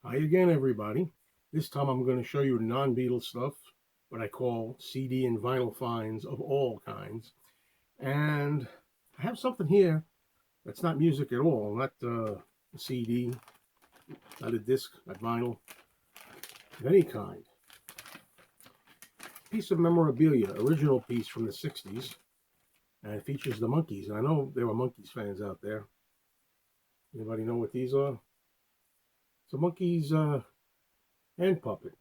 Hi again, everybody. This time I'm going to show you non-Beatles stuff, what I call CD and vinyl finds of all kinds. And I have something here that's not music at all, not a CD, not a disc, not vinyl, of any kind. Piece of memorabilia, original piece from the 60s, and it features the Monkees. And I know there were Monkees fans out there. Anybody know what these are? It's a Monkees hand puppet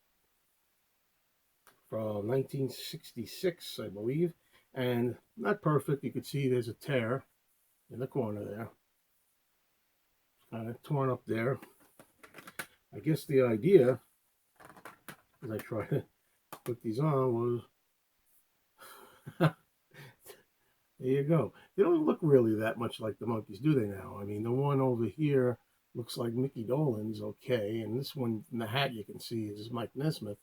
from 1966, I believe, and not perfect. You can see there's a tear in the corner there. It's kind of torn up there. I guess the idea, as I try to put these on, was there you go. They don't look really that much like the Monkees, do they now? I mean, the one over here looks like Mickey Dolenz, okay, and this one in the hat you can see is Mike Nesmith.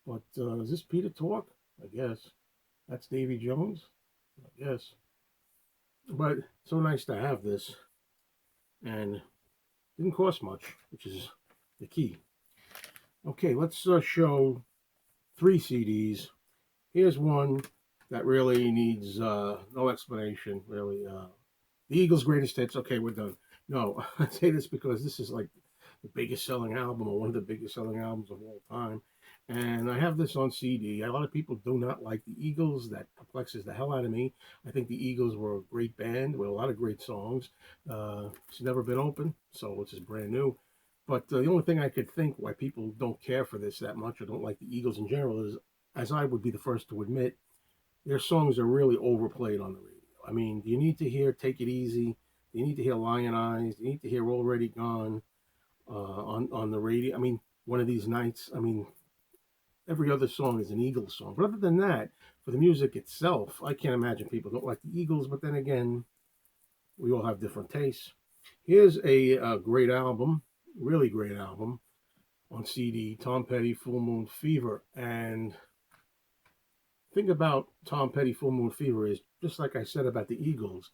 But is this Peter Tork? I guess. That's Davy Jones? I guess. But so nice to have this, and didn't cost much, which is the key. Okay, let's show 3 CDs. Here's one that really needs no explanation, really. The Eagles' greatest hits. Okay, we're done. No, I say this because this is like the biggest selling album, or one of the biggest selling albums of all time. And I have this on CD. A lot of people do not like the Eagles. That perplexes the hell out of me. I think the Eagles were a great band with a lot of great songs. It's never been open, so it's just brand new. But the only thing I could think why people don't care for this that much or don't like the Eagles in general is, as I would be the first to admit, their songs are really overplayed on the radio. I mean, do you need to hear "Take It Easy"? Do you need to hear "Lion Eyes"? Do you need to hear "Already Gone" on the radio? I mean, one of these nights. I mean, every other song is an Eagles song. But other than that, for the music itself, I can't imagine people don't like the Eagles. But then again, we all have different tastes. Here's a great album, really great album on CD, Tom Petty, Full Moon Fever. And thing about Tom Petty, Full Moon Fever is, just like I said about the Eagles,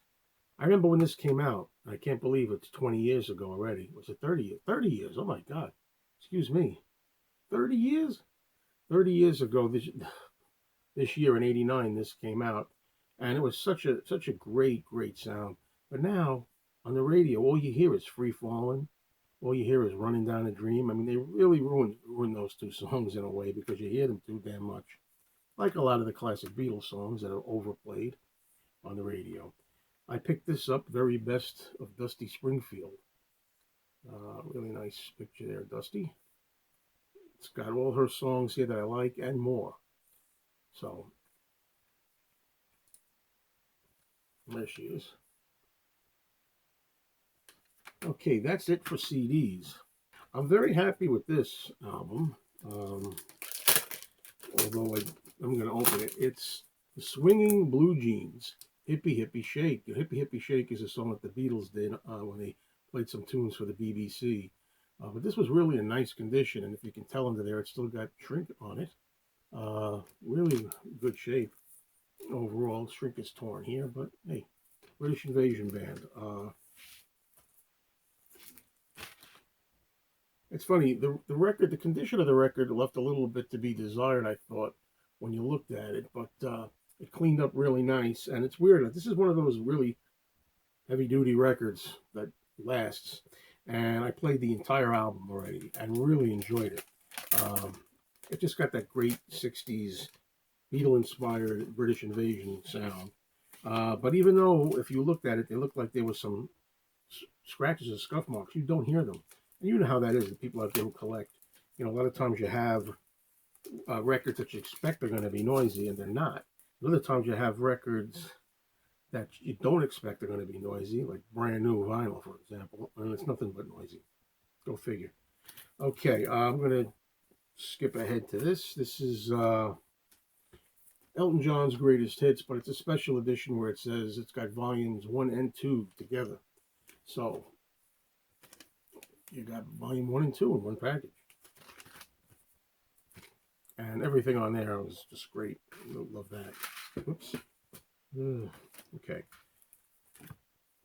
I remember when this came out. I can't believe it's 20 years ago already. Was it 30 years? 30 years. Oh my God. Excuse me. 30 years? 30 years ago, this year in '89, this came out. And it was such a great sound. But now, on the radio, all you hear is Free Fallin'. All you hear is Running Down a Dream. I mean, they really ruined those two songs in a way because you hear them too damn much. Like a lot of the classic Beatles songs that are overplayed on the radio. I picked this up, Very Best of Dusty Springfield. Really nice picture there, Dusty. It's got all her songs here that I like and more. So, there she is. Okay, that's it for CDs. I'm very happy with this album. Although I'm going to open it. It's the Swinging Blue Jeans, Hippie Hippie Shake. The Hippie Hippie Shake is a song that the Beatles did when they played some tunes for the BBC. But this was really in nice condition, and if you can tell under there, it's still got shrink on it. Really good shape overall. Shrink is torn here, but hey, British Invasion Band. It's funny, the record, the condition of the record left a little bit to be desired, I thought, when you looked at it, but it cleaned up really nice. And it's weird. This is one of those really heavy duty records that lasts. And I played the entire album already and really enjoyed it. Um, it just got that great 60s Beatle inspired British Invasion sound. But even though, if you looked at it, they looked like there was some scratches and scuff marks, you don't hear them. And you know how that is, the people out there who collect. You know, a lot of times you have records that you expect are going to be noisy and they're not. Other times you have records that you don't expect are going to be noisy, like brand new vinyl, for example, and it's nothing but noisy. Go figure. Okay, I'm going to skip ahead to this. This is Elton John's greatest hits, but it's a special edition where it says it's got volumes 1 and 2 together. So you got volume 1 and 2 in one package. And everything on there was just great. Love that. Oops. Okay.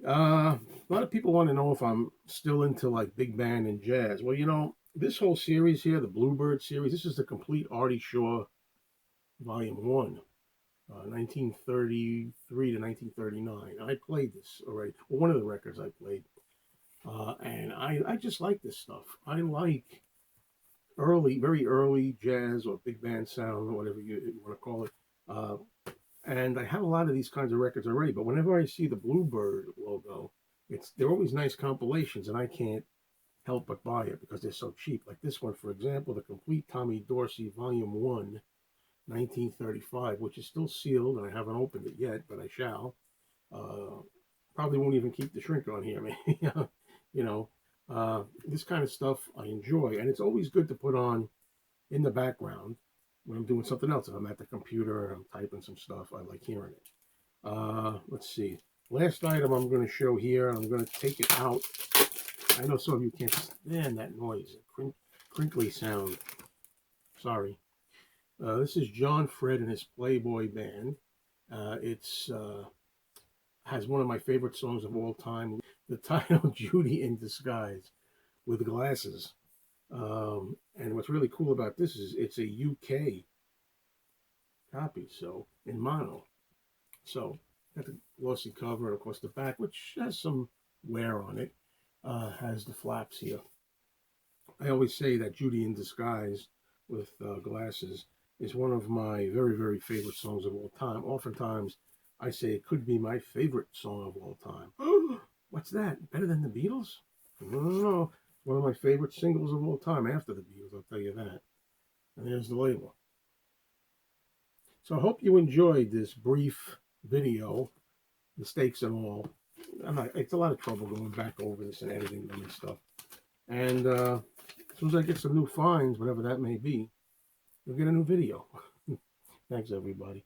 A lot of people want to know if I'm still into like big band and jazz. Well, you know, This whole series here, the Bluebird series, this is the complete Artie Shaw Volume 1, 1933 to 1939. I played this already. Well, one of the records I played. And I just like this stuff. I like early, very early jazz or big band sound, whatever you want to call it. Uh, and I have a lot of these kinds of records already. But whenever I see the Bluebird logo, they're always nice compilations, and I can't help but buy it because they're so cheap. Like this one, for example, the complete Tommy Dorsey Volume 1, 1935, which is still sealed, and I haven't opened it yet, but I shall. Uh, Probably won't even keep the shrink on here, man. you know, this kind of stuff I enjoy, and it's always good to put on in the background when I'm doing something else. If I'm at the computer and I'm typing some stuff, I like hearing it. Let's see. Last item I'm going to show here, I'm going to take it out. I know some of you can't stand that noise, crinkly sound. Sorry. This is John Fred and his Playboy Band. It's has one of my favorite songs of all time. The title, Judy in Disguise with Glasses. And what's really cool about this is it's a UK copy, so in mono. So got the glossy cover, and of course the back, which has some wear on it, has the flaps here. I always say that Judy in Disguise with Glasses is one of my very, very favorite songs of all time. Oftentimes, I say it could be my favorite song of all time. What's that? Better than the Beatles? No. One of my favorite singles of all time after the Beatles, I'll tell you that. And there's the label. So I hope you enjoyed this brief video, mistakes and all. It's a lot of trouble going back over this and editing them and stuff. And as soon as I get some new finds, whatever that may be, you'll get a new video. Thanks, everybody.